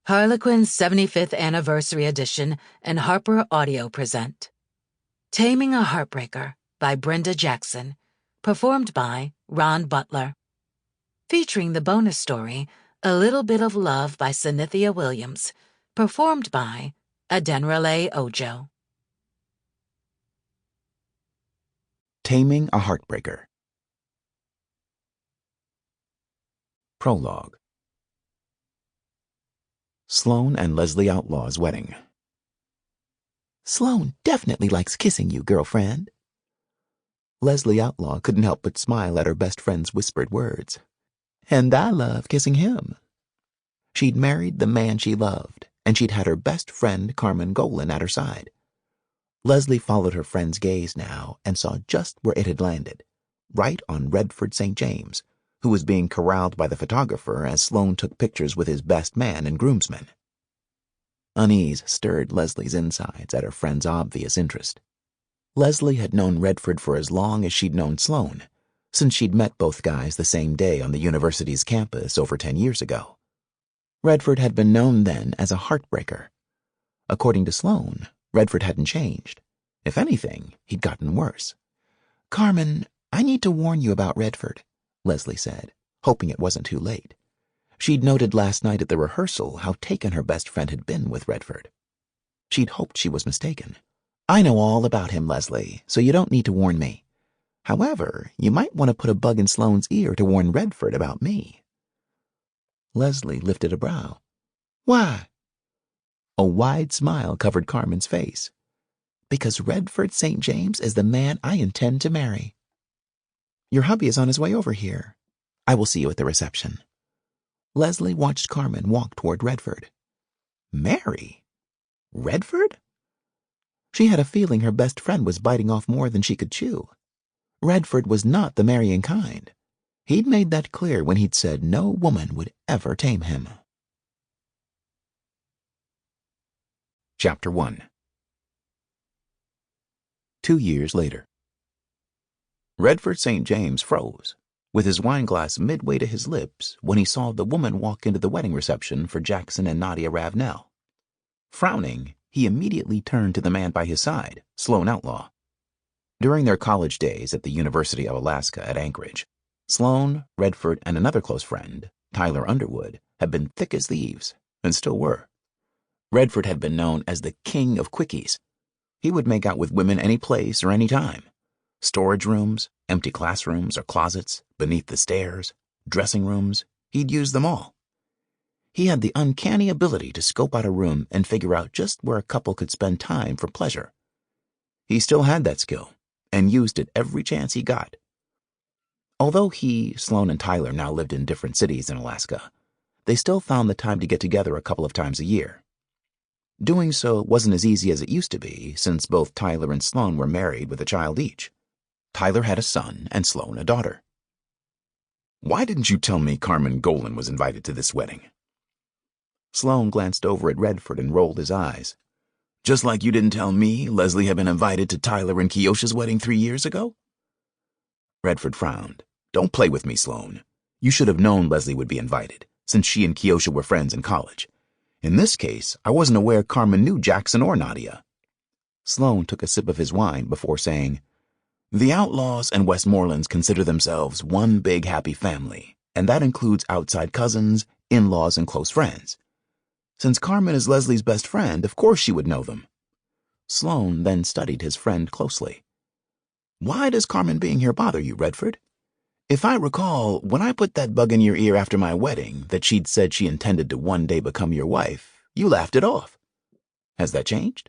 Harlequin's 75th Anniversary Edition and HarperAudio present Taming a Heartbreaker by Brenda Jackson, performed by Ron Butler. Featuring the bonus story, A Little Bit of Love by Synithia Williams, performed by Adenrale Ojo. Taming a Heartbreaker. Prologue. Sloane and Leslie Outlaw's wedding. Sloane definitely likes kissing you, girlfriend. Leslie Outlaw couldn't help but smile at her best friend's whispered words. And I love kissing him. She'd married the man she loved, and she'd had her best friend Carmen Golan at her side. Leslie followed her friend's gaze now and saw just where it had landed, right on Redford St. James, who was being corralled by the photographer as Sloane took pictures with his best man and groomsmen. Unease stirred Leslie's insides at her friend's obvious interest. Leslie had known Redford for as long as she'd known Sloane, since she'd met both guys the same day on the university's campus over 10 years ago. Redford had been known then as a heartbreaker. According to Sloane, Redford hadn't changed. If anything, he'd gotten worse. "Carmen, I need to warn you about Redford," Leslie said, hoping it wasn't too late. She'd noted last night at the rehearsal how taken her best friend had been with Redford. She'd hoped she was mistaken. "I know all about him, Leslie, so you don't need to warn me. However, you might want to put a bug in Sloane's ear to warn Redford about me." Leslie lifted a brow. "Why?" A wide smile covered Carmen's face. "Because Redford St. James is the man I intend to marry. Your hubby is on his way over here. I will see you at the reception." Leslie watched Carmen walk toward Redford. Marry? Redford? She had a feeling her best friend was biting off more than she could chew. Redford was not the marrying kind. He'd made that clear when he'd said no woman would ever tame him. Chapter 1. 2 years later. Redford St. James froze, with his wineglass midway to his lips, when he saw the woman walk into the wedding reception for Jackson and Nadia Ravenel. Frowning, he immediately turned to the man by his side, Sloane Outlaw. During their college days at the University of Alaska at Anchorage, Sloane, Redford, and another close friend, Tyler Underwood, had been thick as thieves, and still were. Redford had been known as the king of quickies. He would make out with women any place or any time. Storage rooms, empty classrooms or closets, beneath the stairs, dressing rooms, he'd use them all. He had the uncanny ability to scope out a room and figure out just where a couple could spend time for pleasure. He still had that skill, and used it every chance he got. Although he, Sloane, and Tyler now lived in different cities in Alaska, they still found the time to get together a couple of times a year. Doing so wasn't as easy as it used to be, since both Tyler and Sloane were married with a child each. Tyler had a son and Sloane a daughter. "Why didn't you tell me Carmen Golan was invited to this wedding?" Sloane glanced over at Redford and rolled his eyes. "Just like you didn't tell me Leslie had been invited to Tyler and Keosha's wedding 3 years ago?" Redford frowned. "Don't play with me, Sloane. You should have known Leslie would be invited, since she and Keosha were friends in college. In this case, I wasn't aware Carmen knew Jackson or Nadia." Sloane took a sip of his wine before saying, "The Outlaws and Westmorelands consider themselves one big happy family, and that includes outside cousins, in-laws, and close friends. Since Carmen is Leslie's best friend, of course she would know them." Sloane then studied his friend closely. "Why does Carmen being here bother you, Redford? If I recall, when I put that bug in your ear after my wedding that she'd said she intended to one day become your wife, you laughed it off. Has that changed?"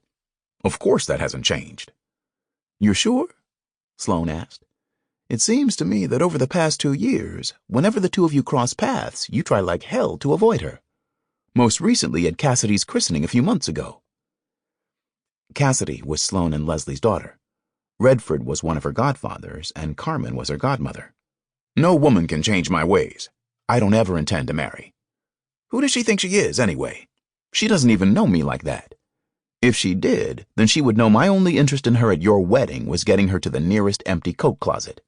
"Of course that hasn't changed." "You're sure?" Sloane asked. "It seems to me that over the past 2 years, whenever the two of you cross paths, you try like hell to avoid her. Most recently at Cassidy's christening a few months ago." Cassidy was Sloane and Leslie's daughter. Redford was one of her godfathers, and Carmen was her godmother. "No woman can change my ways. I don't ever intend to marry." "Who does she think she is, anyway? She doesn't even know me like that. If she did, then she would know my only interest in her at your wedding was getting her to the nearest empty coat closet.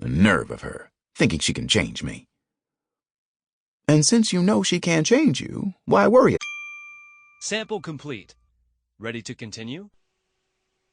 The nerve of her, thinking she can change me." "And since you know she can't change you, why worry Sample complete. Ready to continue?